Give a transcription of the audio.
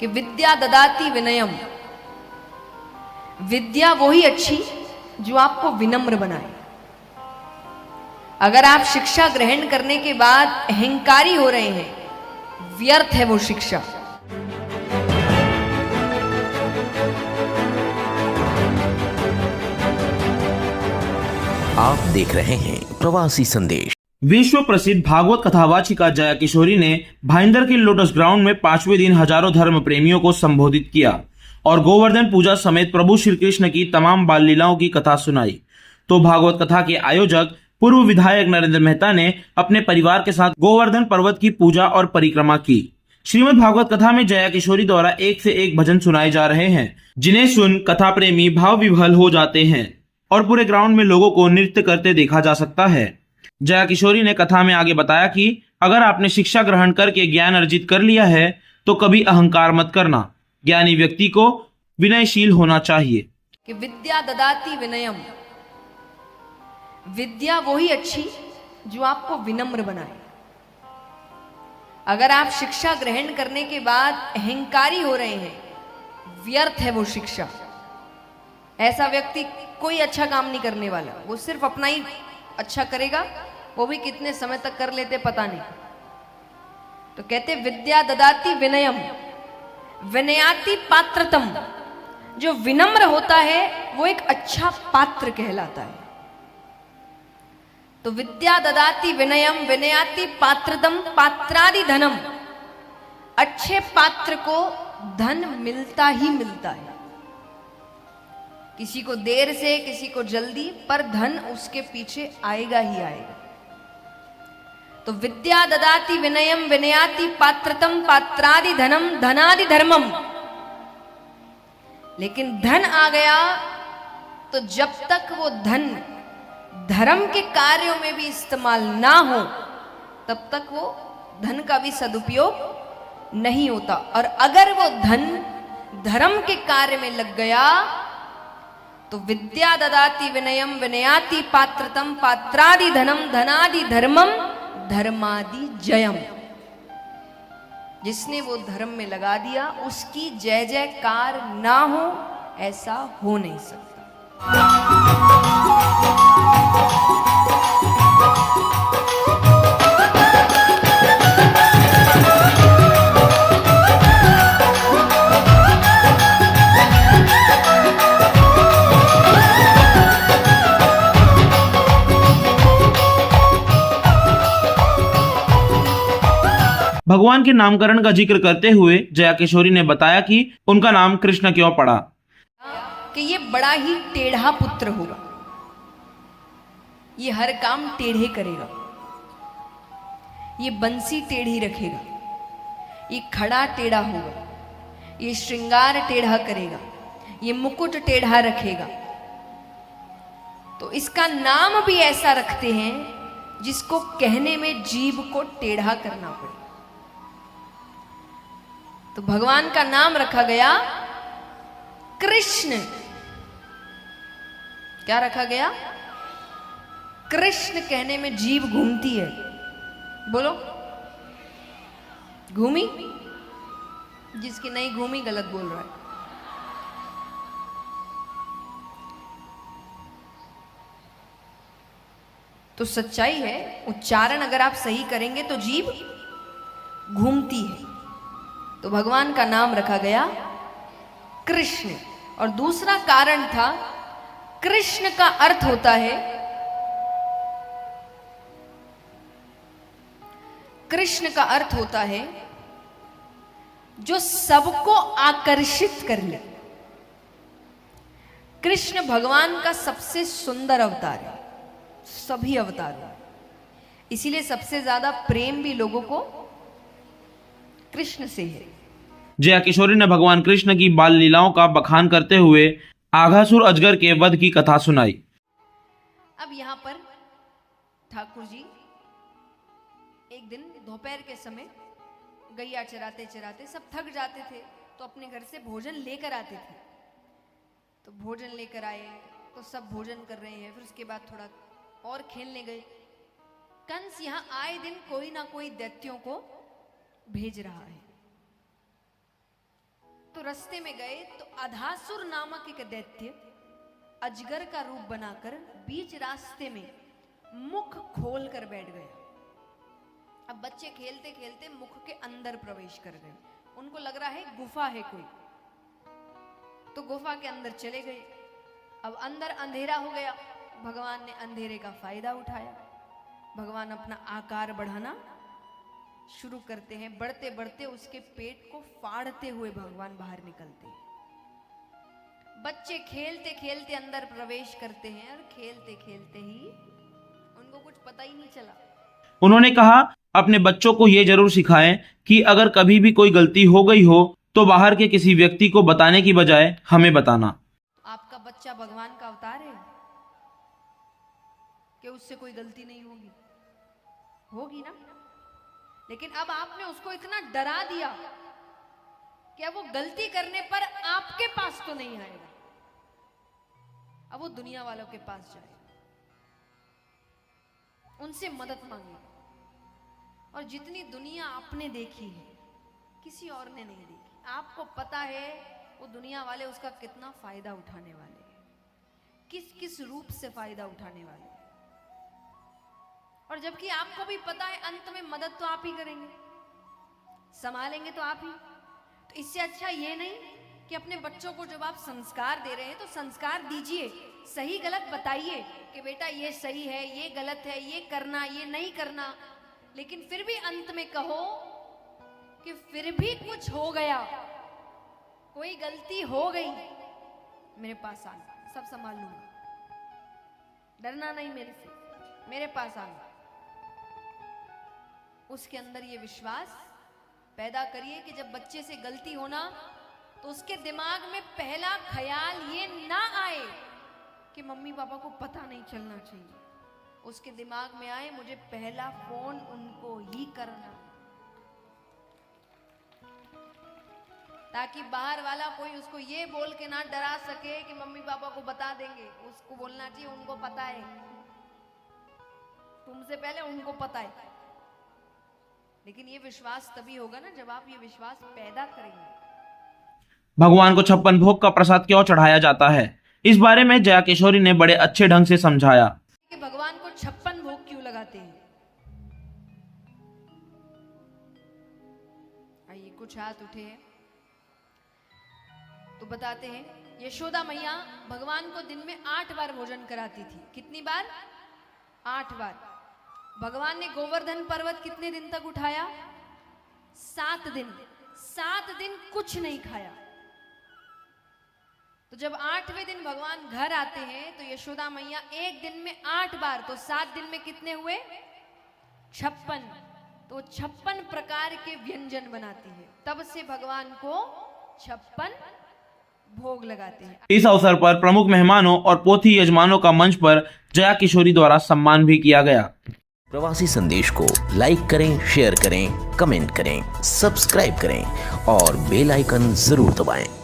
कि विद्या ददाति विनयम, विद्या वही अच्छी जो आपको विनम्र बनाए। अगर आप शिक्षा ग्रहण करने के बाद अहंकारी हो रहे हैं, व्यर्थ है वो शिक्षा। आप देख रहे हैं प्रवासी संदेश। विश्व प्रसिद्ध भागवत कथावाचिका जया किशोरी ने भाईंदर के लोटस ग्राउंड में 5वें दिन हजारों धर्म प्रेमियों को संबोधित किया और गोवर्धन पूजा समेत प्रभु श्री कृष्ण की तमाम बाल लीलाओं की कथा सुनाई। तो भागवत कथा के आयोजक पूर्व विधायक नरेंद्र मेहता ने अपने परिवार के साथ गोवर्धन पर्वत की पूजा और परिक्रमा की। श्रीमद् भागवत कथा में जया किशोरी द्वारा एक से एक भजन सुनाए जा रहे हैं, जिन्हें सुन कथा प्रेमी भाव विह्वल हो जाते हैं और पूरे ग्राउंड में लोगों को नृत्य करते देखा जा सकता है। जया किशोरी ने कथा में आगे बताया कि अगर आपने शिक्षा ग्रहण करके ज्ञान अर्जित कर लिया है तो कभी अहंकार मत करना। ज्ञानी व्यक्ति को विनयशील होना चाहिए। कि विद्या ददाति विनयम, विद्या वही अच्छी जो आपको विनम्र बनाए। अगर आप शिक्षा ग्रहण करने के बाद अहंकारी हो रहे हैं, व्यर्थ है वो शिक्षा। ऐसा व्यक्ति कोई अच्छा काम नहीं करने वाला, वो सिर्फ अपना ही अच्छा करेगा, वो भी कितने समय तक कर लेते पता नहीं। तो कहते विद्या ददाति विनयम, विनयाति पात्रतम, जो विनम्र होता है वो एक अच्छा पात्र कहलाता है। तो विद्या ददाति विनयम विनयाति पात्रतम पात्रादि धनम, अच्छे पात्र को धन मिलता ही मिलता है। किसी को देर से, किसी को जल्दी, पर धन उसके पीछे आएगा ही आएगा। तो विद्या ददाति विनयम विनयाति पात्रतम पात्रादि धनम धनादि धर्मम। लेकिन धन आ गया तो जब तक वो धन धर्म के कार्यों में भी इस्तेमाल ना हो, तब तक वो धन का भी सदुपयोग नहीं होता। और अगर वो धन धर्म के कार्य में लग गया तो विद्या ददाति विनयम विनयाति पात्रतम पात्रादि धनम धनादि धर्मम धर्मादि जयम। जिसने वो धर्म में लगा दिया उसकी जय जयकार ना हो, ऐसा हो नहीं सकता। भगवान के नामकरण का जिक्र करते हुए जया किशोरी ने बताया कि उनका नाम कृष्ण क्यों पड़ा। कि ये बड़ा ही टेढ़ा पुत्र होगा, ये हर काम टेढ़े करेगा, ये बंसी टेढ़ी रखेगा, ये खड़ा टेढ़ा होगा, ये श्रृंगार टेढ़ा करेगा, ये मुकुट टेढ़ा रखेगा। तो इसका नाम भी ऐसा रखते हैं जिसको कहने में जीभ को टेढ़ा करना पड़े। तो भगवान का नाम रखा गया कृष्ण। क्या रखा गया? कृष्ण कहने में जीभ घूमती है। बोलो, घूमी? जिसकी नहीं घूमी गलत बोल रहा है। तो सच्चाई है, उच्चारण अगर आप सही करेंगे तो जीभ घूमती है। तो भगवान का नाम रखा गया कृष्ण। और दूसरा कारण था, कृष्ण का अर्थ होता है, कृष्ण का अर्थ होता है जो सबको आकर्षित कर ले। कृष्ण भगवान का सबसे सुंदर अवतार है सभी अवतारों, इसीलिए सबसे ज्यादा प्रेम भी लोगों को कृष्ण से है। जया किशोरी ने भगवान कृष्ण की बाल लीलाओं का बखान करते हुए आघासुर अजगर के वध की कथा सुनाई। अब यहाँ पर ठाकुर जी एक दिन दोपहर के समय गैया चराते चराते सब थक जाते थे, तो अपने घर से भोजन लेकर आते थे। तो भोजन लेकर आए तो सब भोजन कर रहे हैं, फिर उसके बाद थोड़ा और खेलने गए। कंस यहाँ आए दिन कोई ना कोई दैत्यों को भेज रहा है। तो रास्ते में गए तो अधासुर नामक एक दैत्य अजगर का रूप बनाकर बीच रास्ते में मुख खोल कर बैठ गया। अब बच्चे खेलते खेलते मुख के अंदर प्रवेश कर गए। उनको लग रहा है गुफा है कोई, तो गुफा के अंदर चले गए। अब अंदर अंधेरा हो गया। भगवान ने अंधेरे का फायदा उठाया। भगवान अपना आकार बढ़ाना शुरू करते हैं। बढ़ते बढ़ते उसके पेट को फाड़ते हुए भगवान बाहर निकलते हैं। बच्चे खेलते खेलते अंदर प्रवेश करते हैं और खेलते खेलते ही उनको कुछ पता ही नहीं चला। उन्होंने कहा, अपने बच्चों को ये जरूर सिखाएं कि अगर कभी भी कोई गलती हो गई हो तो बाहर के किसी व्यक्ति को बताने की बजाय हमें बताना। आपका बच्चा भगवान का अवतार है कि उससे कोई गलती नहीं होगी? होगी ना। लेकिन अब आपने उसको इतना डरा दिया कि अब वो गलती करने पर आपके पास तो नहीं आएगा, अब वो दुनिया वालों के पास जाएगा, उनसे मदद मांगेगा। और जितनी दुनिया आपने देखी है किसी और ने नहीं देखी। आपको पता है वो दुनिया वाले उसका कितना फायदा उठाने वाले हैं, किस किस रूप से फायदा उठाने वाले हैं। और जबकि आपको भी पता है अंत में मदद तो आप ही करेंगे, संभालेंगे तो आप ही। तो इससे अच्छा ये नहीं कि अपने बच्चों को जब आप संस्कार दे रहे हैं तो संस्कार दीजिए, सही गलत बताइए कि बेटा ये सही है, ये गलत है, ये करना, ये नहीं करना। लेकिन फिर भी अंत में कहो कि फिर भी कुछ हो गया, कोई गलती हो गई, मेरे पास आना, सब संभाल लूंगा, डरना नहीं मेरे से, मेरे पास आना। उसके अंदर ये विश्वास पैदा करिए कि जब बच्चे से गलती होना तो उसके दिमाग में पहला ख्याल ये ना आए कि मम्मी पापा को पता नहीं चलना चाहिए। उसके दिमाग में आए मुझे पहला फोन उनको ही करना, ताकि बाहर वाला कोई उसको ये बोल के ना डरा सके कि मम्मी पापा को बता देंगे। उसको बोलना चाहिए उनको पता है, तुमसे पहले उनको पता है। लेकिन ये विश्वास तभी होगा ना जब आप ये विश्वास पैदा करेंगे। भगवान को 56 भोग का प्रसाद क्यों चढ़ाया जाता है, इस बारे में जया किशोरी ने बड़े अच्छे ढंग से समझाया कि भगवान को 56 भोग क्यों लगाते हैं। आइए कुछ हाथ उठे हैं तो बताते हैं। यशोदा मैया भगवान को दिन में 8 बार भोजन कराती थी। कितनी बार? 8 बार। भगवान ने गोवर्धन पर्वत कितने दिन तक उठाया? 7 दिन। 7 दिन कुछ नहीं खाया। तो जब 8वें दिन भगवान घर आते हैं तो यशोदा मैया एक दिन में 8 बार, तो 7 दिन में कितने हुए? 56। तो 56 प्रकार के व्यंजन बनाती है। तब से भगवान को 56 भोग लगाते हैं। इस अवसर पर प्रमुख मेहमानों और पोथी यजमानों का मंच पर जया किशोरी द्वारा सम्मान भी किया गया। प्रवासी संदेश को लाइक करें, शेयर करें, कमेंट करें, सब्सक्राइब करें और बेल आइकन जरूर दबाएं।